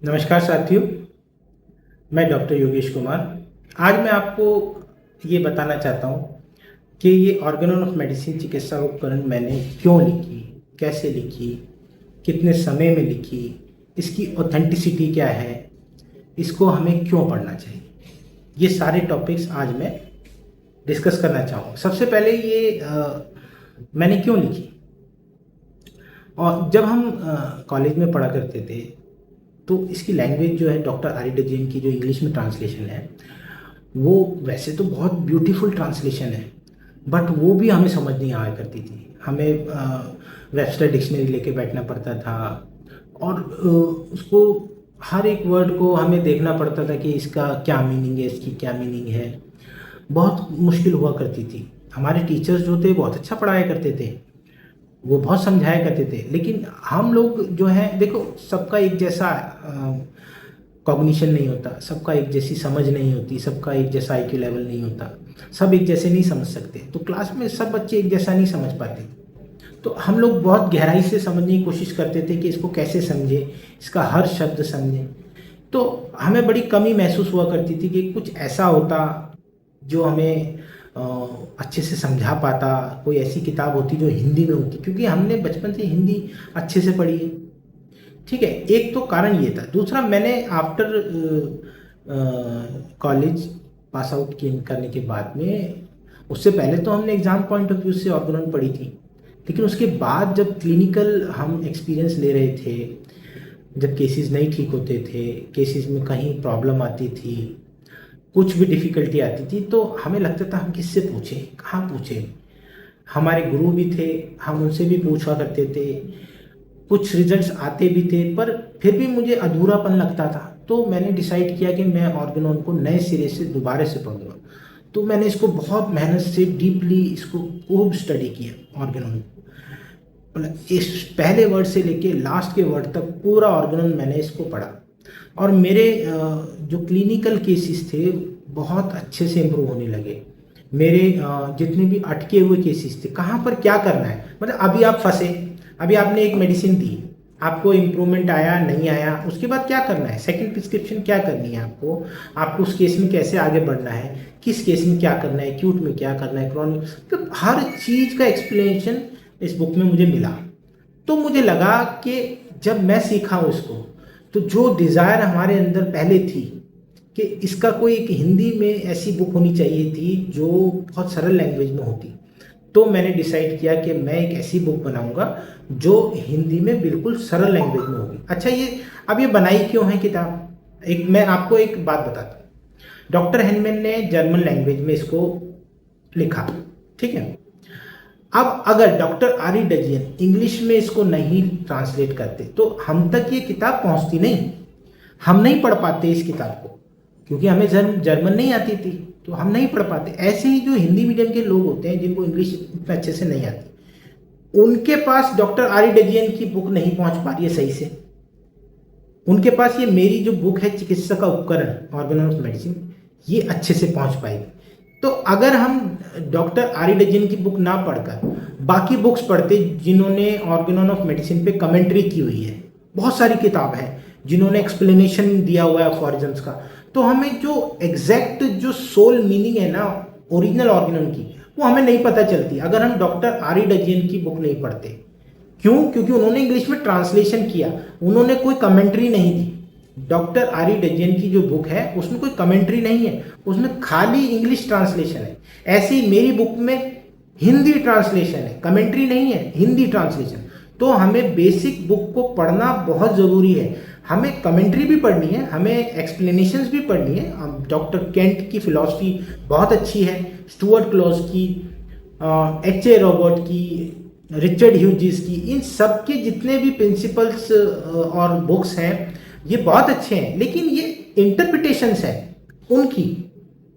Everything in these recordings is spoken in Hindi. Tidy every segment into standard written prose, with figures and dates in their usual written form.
नमस्कार साथियों, मैं डॉक्टर योगेश कुमार। आज मैं आपको ये बताना चाहता हूँ कि ये ऑर्गेनल ऑफ मेडिसिन चिकित्सा उपकरण मैंने क्यों लिखी, कैसे लिखी, कितने समय में लिखी, इसकी ऑथेंटिसिटी क्या है, इसको हमें क्यों पढ़ना चाहिए। ये सारे टॉपिक्स आज मैं डिस्कस करना चाहूँगा। सबसे पहले ये मैंने क्यों लिखी। और जब हम कॉलेज में पढ़ा करते थे तो इसकी लैंग्वेज जो है डॉक्टर आरी डजेन की जो इंग्लिश में ट्रांसलेशन है, वो वैसे तो बहुत ब्यूटीफुल ट्रांसलेशन है, बट वो भी हमें समझ नहीं आया करती थी। हमें वेबस्टर डिक्शनरी लेके बैठना पड़ता था और उसको हर एक वर्ड को हमें देखना पड़ता था कि इसका क्या मीनिंग है, इसकी क्या मीनिंग है। बहुत मुश्किल हुआ करती थी। हमारे टीचर्स जो थे बहुत अच्छा पढ़ाया करते थे, वो बहुत समझाया करते थे, लेकिन हम लोग जो है, देखो, सबका एक जैसा कॉग्निशन नहीं होता, सबका एक जैसी समझ नहीं होती, सबका एक जैसा आईक्यू लेवल नहीं होता, सब एक जैसे नहीं समझ सकते। तो क्लास में सब बच्चे एक जैसा नहीं समझ पाते। तो हम लोग बहुत गहराई से समझने की कोशिश करते थे कि इसको कैसे समझे, इसका हर शब्द समझे। तो हमें बड़ी कमी महसूस हुआ करती थी कि कुछ ऐसा होता जो हमें अ, अच्छे से समझा पाता, कोई ऐसी किताब होती जो हिंदी में होती, क्योंकि हमने बचपन से हिंदी अच्छे से पढ़ी है। ठीक है, एक तो कारण ये था। दूसरा, मैंने आफ्टर कॉलेज पास आउट करने के बाद में, उससे पहले तो हमने एग्ज़ाम पॉइंट ऑफ व्यू से ऑर्गेनॉन पढ़ी थी, लेकिन उसके बाद जब क्लिनिकल हम एक्सपीरियंस ले रहे थे, जब केसेस नहीं ठीक होते थे, केसेस में कहीं प्रॉब्लम आती थी, कुछ भी डिफ़िकल्टी आती थी, तो हमें लगता था हम किससे पूछें, कहाँ पूछें। हमारे गुरु भी थे, हम उनसे भी पूछा करते थे, कुछ रिजल्ट्स आते भी थे, पर फिर भी मुझे अधूरापन लगता था। तो मैंने डिसाइड किया कि मैं ऑर्गेनॉन को नए सिरे से दोबारा से पढ़ूंगा। तो मैंने इसको बहुत मेहनत से डीपली इसको खूब स्टडी किया ऑर्गेनॉन। मतलब इस पहले वर्ड से लेके लास्ट के वर्ड तक पूरा ऑर्गेनॉन मैंने इसको पढ़ा। और मेरे जो क्लिनिकल केसेस थे बहुत अच्छे से इम्प्रूव होने लगे। मेरे जितने भी अटके हुए केसेस थे, कहाँ पर क्या करना है, मतलब अभी आप फंसे, अभी आपने एक मेडिसिन दी, आपको इम्प्रूवमेंट आया नहीं आया, उसके बाद क्या करना है, सेकंड प्रिस्क्रिप्शन क्या करनी है आपको, आपको उस केस में कैसे आगे बढ़ना है, किस केस में क्या करना है, एक्यूट में क्या करना है, क्रॉनिक, तो हर चीज़ का एक्सप्लेनेशन इस बुक में मुझे मिला। तो मुझे लगा कि जब मैं सीखा हूँ इसको, तो जो डिज़ायर हमारे अंदर पहले थी कि इसका कोई एक हिंदी में ऐसी बुक होनी चाहिए थी जो बहुत सरल लैंग्वेज में होती, तो मैंने डिसाइड किया कि मैं एक ऐसी बुक बनाऊंगा जो हिंदी में बिल्कुल सरल लैंग्वेज में होगी। अच्छा, ये अब ये बनाई क्यों है किताब, एक मैं आपको एक बात बताता हूँ। डॉक्टर हेनमैन ने जर्मन लैंग्वेज में इसको लिखा, ठीक है। अब अगर डॉक्टर आरी डजियन इंग्लिश में इसको नहीं ट्रांसलेट करते तो हम तक ये किताब पहुंचती नहीं, हम नहीं पढ़ पाते इस किताब को, क्योंकि हमें जर्मन नहीं आती थी, तो हम नहीं पढ़ पाते। ऐसे ही जो हिंदी मीडियम के लोग होते हैं जिनको इंग्लिश इतना अच्छे से नहीं आती, उनके पास डॉक्टर आरी डजियन की बुक नहीं पहुंच पा रही है सही से। उनके पास ये मेरी जो बुक है चिकित्सा का उपकरण ऑर्गेनल ऑफ मेडिसिन, ये अच्छे से पहुंच पाएगी। तो अगर हम डॉक्टर आरी डजियन की बुक ना पढ़कर बाकी बुक्स पढ़ते जिन्होंने ऑर्गेनल ऑफ मेडिसिन पे कमेंट्री की हुई है, बहुत सारी किताब है जिन्होंने एक्सप्लेनेशन दिया हुआ है फॉरिजम्स का, तो हमें जो एग्जैक्ट जो सोल मीनिंग है ना ओरिजिनल ऑर्गेनल की, वो हमें नहीं पता चलती अगर हम डॉक्टर आरी डजियन की बुक नहीं पढ़ते। क्यों? क्योंकि उन्होंने इंग्लिश में ट्रांसलेशन किया, उन्होंने कोई कमेंट्री नहीं दी। डॉक्टर आरी डजियन की जो बुक है उसमें कोई कमेंट्री नहीं है, उसमें खाली इंग्लिश ट्रांसलेशन है। ऐसे ही मेरी बुक में हिंदी ट्रांसलेशन है, कमेंट्री नहीं है, हिंदी ट्रांसलेशन। तो हमें बेसिक बुक को पढ़ना बहुत ज़रूरी है। हमें कमेंट्री भी पढ़नी है, हमें एक्सप्लेनेशंस भी पढ़नी है। डॉक्टर केंट की फिलॉसफी बहुत अच्छी है, स्टुअर्ट क्लॉज की, एच ए रॉबर्ट की, रिचर्ड ह्यूजिस की, इन सब के जितने भी प्रिंसिपल्स और बुक्स हैं ये बहुत अच्छे हैं, लेकिन ये इंटरप्रिटेशंस है उनकी।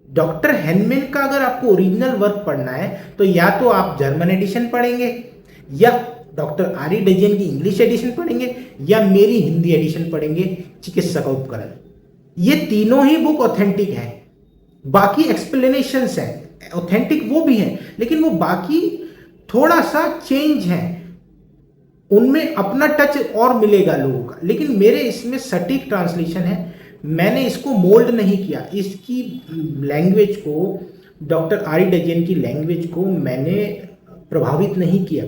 डॉक्टर हेनमैन का अगर आपको ओरिजिनल वर्क पढ़ना है तो या तो आप जर्मन एडिशन पढ़ेंगे, या डॉक्टर आरी डजियन की इंग्लिश एडिशन पढ़ेंगे, या मेरी हिंदी एडिशन पढ़ेंगे चिकित्सा का उपकरण। ये तीनों ही बुक ऑथेंटिक है। बाकी एक्सप्लेनेशंस हैं, ऑथेंटिक वो भी हैं, लेकिन वो बाकी थोड़ा सा चेंज है। उनमें अपना टच और मिलेगा लोगों का, लेकिन मेरे इसमें सटीक ट्रांसलेशन है। मैंने इसको मोल्ड नहीं किया, इसकी लैंग्वेज को, डॉक्टर आर ई डजेन की लैंग्वेज को मैंने प्रभावित नहीं किया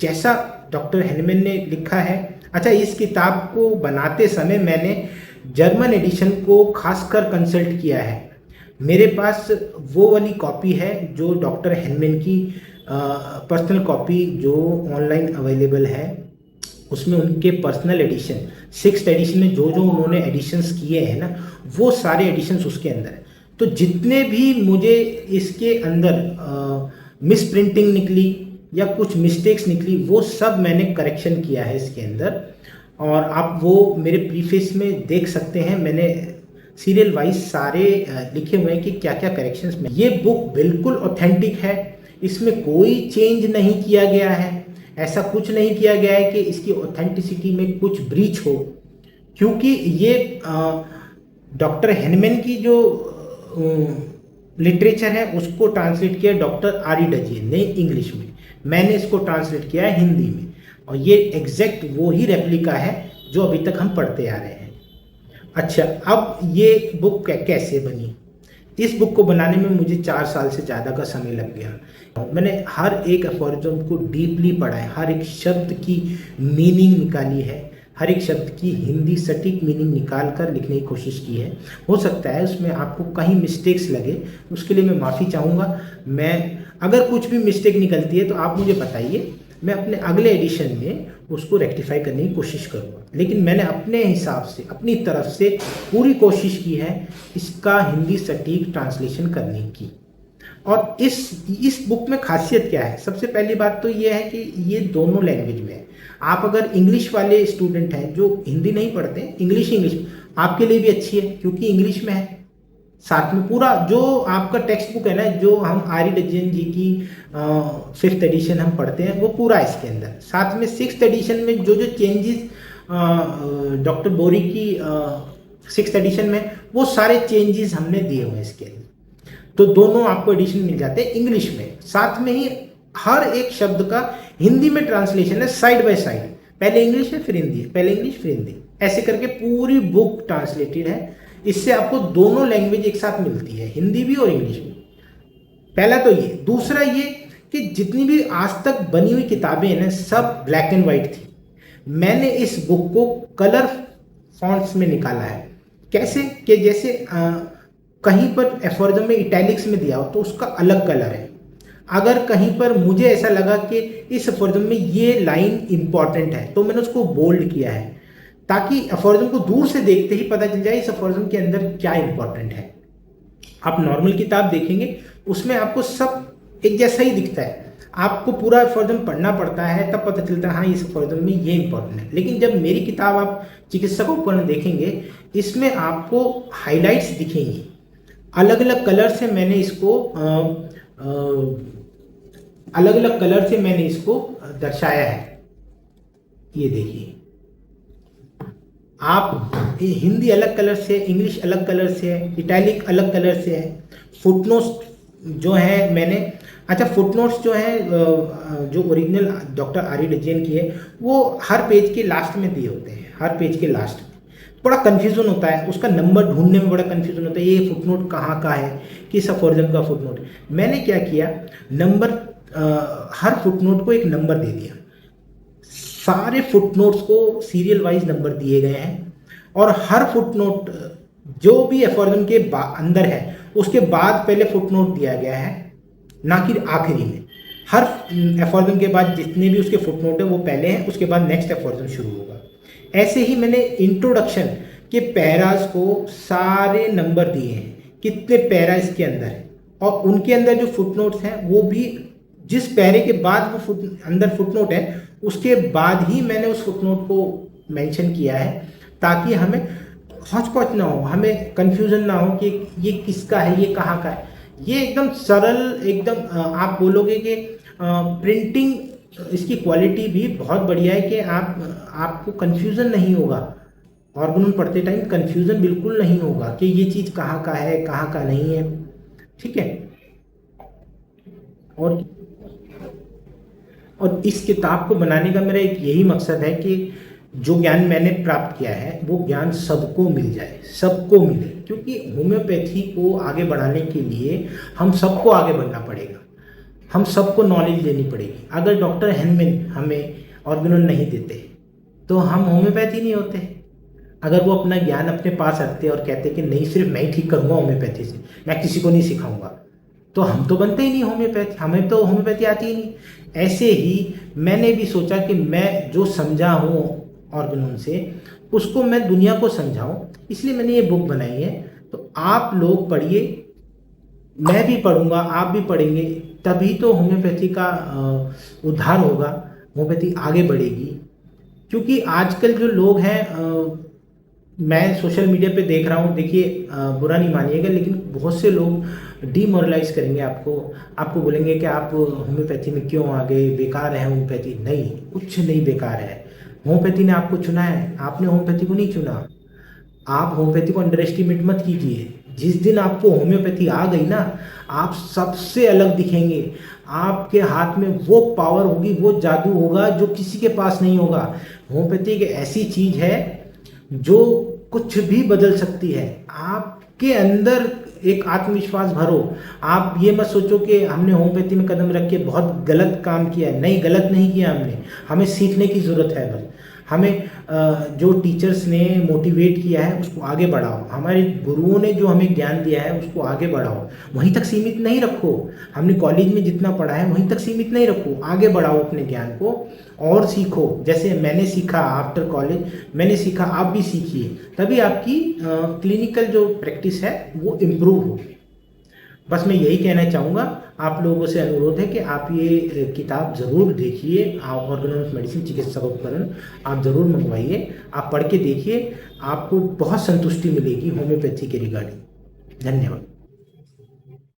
जैसा डॉक्टर हेनमैन ने लिखा है। अच्छा, इस किताब को बनाते समय मैंने जर्मन एडिशन को खासकर कंसल्ट किया है। मेरे पास वो वाली कॉपी है जो डॉक्टर हेनमैन की पर्सनल कॉपी जो ऑनलाइन अवेलेबल है, उसमें उनके पर्सनल एडिशन, 6th एडिशन में जो जो उन्होंने एडिशंस किए हैं ना, वो सारे एडिशंस उसके अंदर है। तो जितने भी मुझे इसके अंदर मिस प्रिंटिंग निकली या कुछ मिस्टेक्स निकली, वो सब मैंने करेक्शन किया है इसके अंदर, और आप वो मेरे प्रीफेस में देख सकते हैं। मैंने सीरियल वाइज सारे लिखे हुए हैं कि क्या क्या करेक्शंस में। ये बुक बिल्कुल ऑथेंटिक है, इसमें कोई चेंज नहीं किया गया है, ऐसा कुछ नहीं किया गया है कि इसकी ऑथेंटिसिटी में कुछ ब्रीच हो, क्योंकि ये डॉक्टर हेनमैन की जो लिटरेचर है उसको ट्रांसलेट किया डॉक्टर आर ई डजेन ने इंग्लिश में, मैंने इसको ट्रांसलेट किया है हिंदी में, और ये एग्जैक्ट वो ही रेप्लिका है जो अभी तक हम पढ़ते आ रहे हैं। अच्छा, अब ये बुक कैसे बनी? इस बुक को बनाने में मुझे 4 साल से ज़्यादा का समय लग गया। मैंने हर एक एफोरिज्म को डीपली पढ़ा है, हर एक शब्द की मीनिंग निकाली है, हर एक शब्द की हिंदी सटीक मीनिंग निकाल कर लिखने की कोशिश की है। हो सकता है उसमें आपको कहीं मिस्टेक्स लगे, उसके लिए मैं माफ़ी चाहूँगा। मैं अगर कुछ भी मिस्टेक निकलती है तो आप मुझे बताइए, मैं अपने अगले एडिशन में उसको रेक्टिफाई करने की कोशिश करूँगा। लेकिन मैंने अपने हिसाब से, अपनी तरफ से पूरी कोशिश की है इसका हिंदी सटीक ट्रांसलेशन करने की। और इस बुक में खासियत क्या है? सबसे पहली बात तो ये है कि ये दोनों लैंग्वेज में है। आप अगर इंग्लिश वाले स्टूडेंट हैं जो हिंदी नहीं पढ़ते, इंग्लिश आपके लिए भी अच्छी है, क्योंकि इंग्लिश में है। साथ में पूरा जो आपका टेक्स्ट बुक है ना, जो हम आर ई डजेन जी की 5th एडिशन हम पढ़ते हैं, वो पूरा इसके अंदर। साथ में 6th एडिशन में जो जो चेंजेस डॉक्टर बोरी की 6th एडिशन में, वो सारे चेंजेस हमने दिए हुए हैं इसके अंदर। तो दोनों आपको एडिशन मिल जाते हैं इंग्लिश में। साथ में ही हर एक शब्द का हिंदी में ट्रांसलेशन है, साइड बाय साइड। पहले इंग्लिश है फिर हिंदी है, पहले इंग्लिश फिर हिंदी, ऐसे करके पूरी बुक ट्रांसलेटेड है। इससे आपको दोनों लैंग्वेज एक साथ मिलती है, हिंदी भी और इंग्लिश भी। पहला तो ये। दूसरा ये कि जितनी भी आज तक बनी हुई किताबें हैं ना, सब ब्लैक एंड वाइट थी। मैंने इस बुक को कलर फॉन्ट्स में निकाला है। कैसे कि जैसे कहीं पर एफोरिज्म में इटैलिक्स में दिया हो तो उसका अलग कलर है। अगर कहीं पर मुझे ऐसा लगा कि इस एफोरिज्म में ये लाइन इंपॉर्टेंट है तो मैंने उसको बोल्ड किया है, ताकि एफोरिज्म को दूर से देखते ही पता चल जाए इस एफोरिज्म के अंदर क्या इंपॉर्टेंट है। आप नॉर्मल किताब देखेंगे उसमें आपको सब एक जैसा ही दिखता है, आपको पूरा एफोरिज्म पढ़ना पड़ता है तब पता चलता है हाँ इस एफोरिज्म में ये इंपॉर्टेंट है। लेकिन जब मेरी किताब आप चिकित्सक उपकरण देखेंगे, इसमें आपको हाईलाइट्स दिखेंगी, अलग अलग कलर से मैंने इसको दर्शाया है। ये देखिए, आप हिंदी अलग कलर से, इंग्लिश अलग कलर से है, इटैलिक अलग कलर से है। फुटनोट्स जो है मैंने, अच्छा फुटनोट्स जो है जो original doctor R E dozen की है, वो हर पेज के लास्ट में दिए होते हैं। हर पेज के लास्ट में बड़ा कन्फ्यूज़न होता है, उसका नंबर ढूंढने में बड़ा कन्फ्यूज़न होता है, ये फुटनोट कहाँ का है, किस एफोरिज्म का फुटनोट। मैंने क्या किया, नंबर हर फुटनोट को एक नंबर दे दिया। सारे फुटनोट्स को सीरियल वाइज नंबर दिए गए हैं, और हर फुटनोट जो भी एफोरिज्म के अंदर है उसके बाद पहले फुटनोट दिया गया है, ना कि आखिरी में। हर एफोरिज्म के बाद जितने भी उसके फुटनोट है वो पहले हैं, उसके बाद नेक्स्ट एफोरिज्म शुरू होगा। ऐसे ही मैंने इंट्रोडक्शन के पैराज को सारे नंबर दिए हैं, कितने पैरा इसके अंदर है, और उनके अंदर जो फुटनोट्स हैं वो भी जिस पैरे के बाद वो अंदर फुटनोट है उसके बाद ही मैंने उस फुटनोट को मेंशन किया है, ताकि हमें हौच-पौच ना हो, हमें कंफ्यूजन ना हो कि ये किसका है, ये कहाँ का है। ये एकदम सरल, एकदम आप बोलोगे कि प्रिंटिंग इसकी क्वालिटी भी बहुत बढ़िया है कि आपको कंफ्यूजन नहीं होगा। ऑर्गेनम पढ़ते टाइम कंफ्यूजन बिल्कुल नहीं होगा कि ये चीज़ कहाँ का है, कहाँ का नहीं है। ठीक है। और और इस किताब को बनाने का मेरा एक यही मकसद है कि जो ज्ञान मैंने प्राप्त किया है वो ज्ञान सबको मिल जाए, सबको मिले, क्योंकि होम्योपैथी को आगे बढ़ाने के लिए हम सबको आगे बढ़ना पड़ेगा, हम सबको नॉलेज लेनी पड़ेगी। अगर डॉक्टर हेनमैन हमें ऑर्गेनोन नहीं देते तो हम होम्योपैथी नहीं होते। अगर वो अपना ज्ञान अपने पास रखते और कहते कि नहीं सिर्फ मैं ही ठीक करूँगा होम्योपैथी से, मैं किसी को नहीं सिखाऊंगा, तो हम तो बनते ही नहीं होम्योपैथी, हमें तो होम्योपैथी आती ही नहीं। ऐसे ही मैंने भी सोचा कि मैं जो समझा हूँ ऑर्गेनोन से उसको मैं दुनिया को समझाऊं, इसलिए मैंने ये बुक बनाई है। तो आप लोग पढ़िए, मैं भी पढ़ूंगा, आप भी पढ़ेंगे, तभी तो होम्योपैथी का उद्धार होगा, होम्योपैथी आगे बढ़ेगी। क्योंकि आजकल जो लोग हैं, मैं सोशल मीडिया पे देख रहा हूँ, देखिए बुरा नहीं मानिएगा, लेकिन बहुत से लोग डीमोरलाइज करेंगे आपको बोलेंगे कि आप होम्योपैथी में क्यों आ गए, बेकार है होम्योपैथी। नहीं, कुछ नहीं बेकार है। होम्योपैथी ने आपको चुना है, आपने होम्योपैथी को नहीं चुना। आप होम्योपैथी को अंडर एस्टिमेट मत कीजिए। जिस दिन आपको होम्योपैथी आ गई ना, आप सबसे अलग दिखेंगे। आपके हाथ में वो पावर होगी, वो जादू होगा जो किसी के पास नहीं होगा। होम्योपैथी एक ऐसी चीज है जो कुछ भी बदल सकती है। आपके अंदर एक आत्मविश्वास भरो। आप ये मत सोचो कि हमने होम्योपैथी में कदम रख के बहुत गलत काम किया है। नहीं, गलत नहीं किया हमने, हमें सीखने की ज़रूरत है। बस हमें जो टीचर्स ने मोटिवेट किया है उसको आगे बढ़ाओ, हमारे गुरुओं ने जो हमें ज्ञान दिया है उसको आगे बढ़ाओ। वहीं तक सीमित नहीं रखो। हमने कॉलेज में जितना पढ़ा है वहीं तक सीमित नहीं रखो, आगे बढ़ाओ अपने ज्ञान को और सीखो। जैसे मैंने सीखा आफ्टर कॉलेज, मैंने सीखा, आप भी सीखिए, तभी आपकी क्लिनिकल जो प्रैक्टिस है वो इम्प्रूव होगी। बस मैं यही कहना चाहूँगा, आप लोगों से अनुरोध है कि आप ये किताब ज़रूर देखिए, ऑर्गेनोन मेडिसिन चिकित्सा उपकरण आप ज़रूर मंगवाइए, आप पढ़ के देखिए, आपको बहुत संतुष्टि मिलेगी होम्योपैथी के रिगार्डिंग। धन्यवाद।